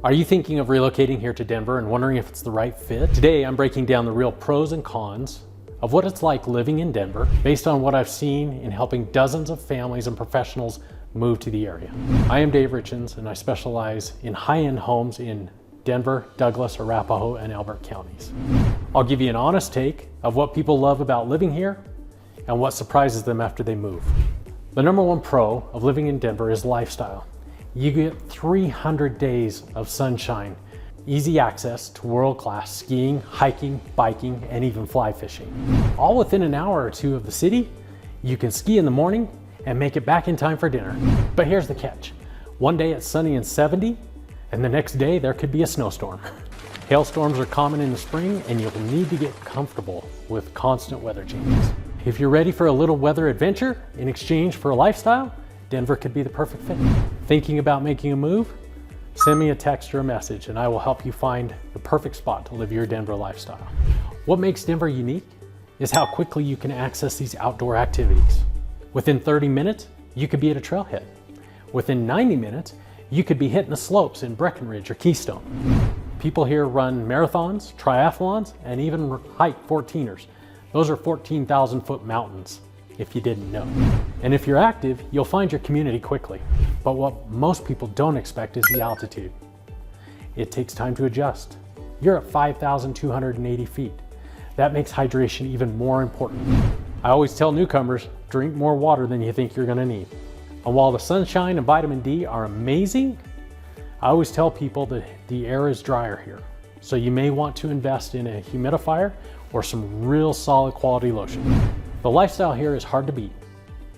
Are you thinking of relocating here to Denver and wondering if it's the right fit? Today, I'm breaking down the real pros and cons of what it's like living in Denver based on what I've seen in helping dozens of families and professionals move to the area. I am Dave Richins, and I specialize in high-end homes in Denver, Douglas, Arapahoe, and Elbert counties. I'll give you an honest take of what people love about living here and what surprises them after they move. The number one pro of living in Denver is lifestyle. You get 300 days of sunshine, easy access to world-class skiing, hiking, biking, and even fly fishing. All within an hour or two of the city. You can ski in the morning and make it back in time for dinner. But here's the catch. One day it's sunny and 70, and the next day there could be a snowstorm. Hailstorms are common in the spring, and you'll need to get comfortable with constant weather changes. If you're ready for a little weather adventure in exchange for a lifestyle, Denver could be the perfect fit. Thinking about making a move? Send me a text or a message and I will help you find the perfect spot to live your Denver lifestyle. What makes Denver unique is how quickly you can access these outdoor activities. Within 30 minutes, you could be at a trailhead. Within 90 minutes, you could be hitting the slopes in Breckenridge or Keystone. People here run marathons, triathlons, and even hike 14ers. Those are 14,000-foot mountains, if you didn't know. And if you're active, you'll find your community quickly. But what most people don't expect is the altitude. It takes time to adjust. You're at 5,280 feet. That makes hydration even more important. I always tell newcomers, drink more water than you think you're gonna need. And while the sunshine and vitamin D are amazing, I always tell people that the air is drier here. So you may want to invest in a humidifier or some real solid quality lotion. The lifestyle here is hard to beat,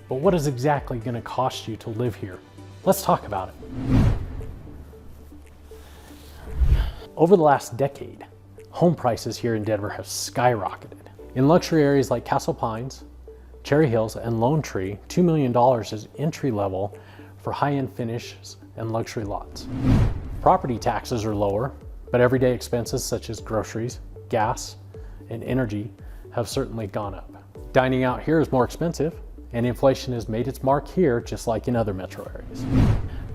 but what is exactly going to cost you to live here? Let's talk about it. Over the last decade, home prices here in Denver have skyrocketed. In luxury areas like Castle Pines, Cherry Hills, and Lone Tree, $2 million is entry level for high-end finishes and luxury lots. Property taxes are lower, but everyday expenses such as groceries, gas, and energy have certainly gone up. Dining out here is more expensive, and inflation has made its mark here just like in other metro areas.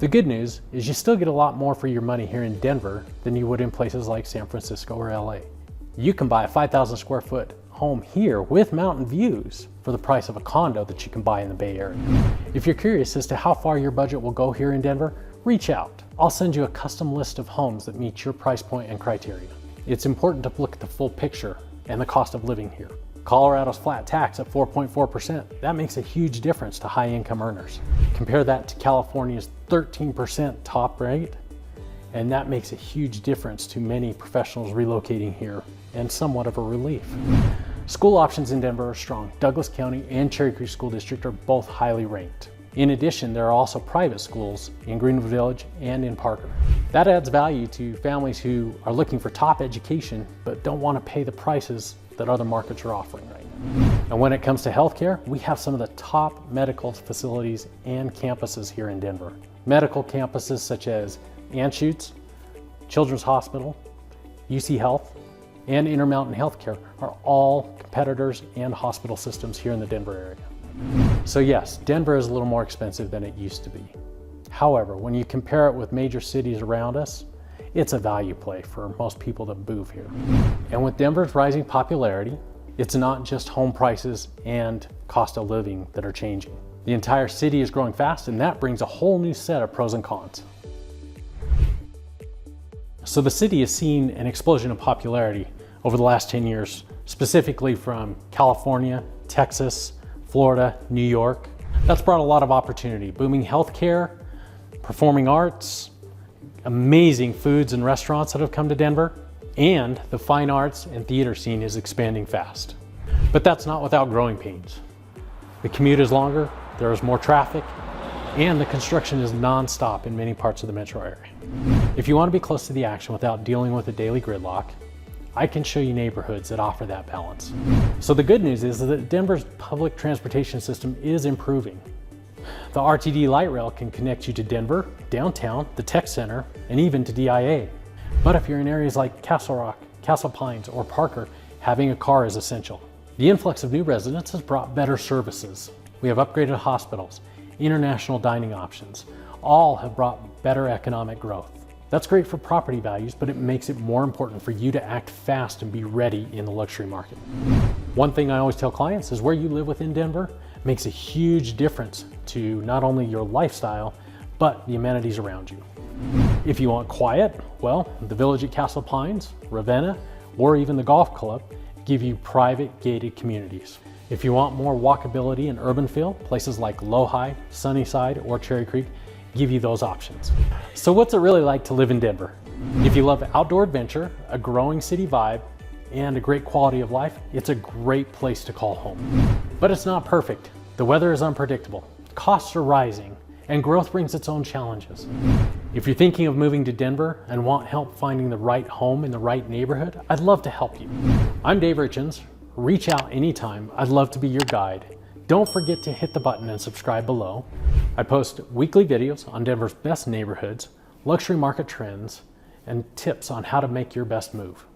The good news is you still get a lot more for your money here in Denver than you would in places like San Francisco or LA. You can buy a 5,000 square foot home here with mountain views for the price of a condo that you can buy in the Bay Area. If you're curious as to how far your budget will go here in Denver, reach out. I'll send you a custom list of homes that meet your price point and criteria. It's important to look at the full picture and the cost of living here. Colorado's flat tax at 4.4%. That makes a huge difference to high income earners. Compare that to California's 13% top rate, and that makes a huge difference to many professionals relocating here and somewhat of a relief. School options in Denver are strong. Douglas County and Cherry Creek School District are both highly ranked. In addition, there are also private schools in Greenwood Village and in Parker. That adds value to families who are looking for top education but don't want to pay the prices that other markets are offering right now. And when it comes to healthcare, we have some of the top medical facilities and campuses here in Denver. Medical campuses such as Anschutz, Children's Hospital, UC Health, and Intermountain Healthcare are all competitors and hospital systems here in the Denver area. So yes, Denver is a little more expensive than it used to be. However, when you compare it with major cities around us, it's a value play for most people that move here. And with Denver's rising popularity, it's not just home prices and cost of living that are changing. The entire city is growing fast, and that brings a whole new set of pros and cons. So the city has seen an explosion of popularity over the last 10 years, specifically from California, Texas, Florida, New York. That's brought a lot of opportunity, booming healthcare, performing arts, amazing foods and restaurants that have come to Denver, and the fine arts and theater scene is expanding fast. But that's not without growing pains. The commute is longer, there is more traffic, and the construction is non-stop in many parts of the metro area. If you want to be close to the action without dealing with a daily gridlock, I can show you neighborhoods that offer that balance. So the good news is that Denver's public transportation system is improving. The RTD light rail can connect you to Denver, downtown, the tech center, and even to DIA. But if you're in areas like Castle Rock, Castle Pines, or Parker, having a car is essential. The influx of new residents has brought better services. We have upgraded hospitals, international dining options. All have brought better economic growth. That's great for property values, but it makes it more important for you to act fast and be ready in the luxury market. One thing I always tell clients is where you live within Denver makes a huge difference to not only your lifestyle, but the amenities around you. If you want quiet, well, the Village at Castle Pines, Ravenna, or even the golf club give you private gated communities. If you want more walkability and urban feel, places like Lowhigh, Sunnyside, or Cherry Creek give you those options. So what's it really like to live in Denver? If you love outdoor adventure, a growing city vibe, and a great quality of life, it's a great place to call home. But it's not perfect. The weather is unpredictable, costs are rising, and growth brings its own challenges. If you're thinking of moving to Denver and want help finding the right home in the right neighborhood, I'd love to help you. I'm Dave Richins. Reach out anytime. I'd love to be your guide. Don't forget to hit the button and subscribe below. I post weekly videos on Denver's best neighborhoods, luxury market trends, and tips on how to make your best move.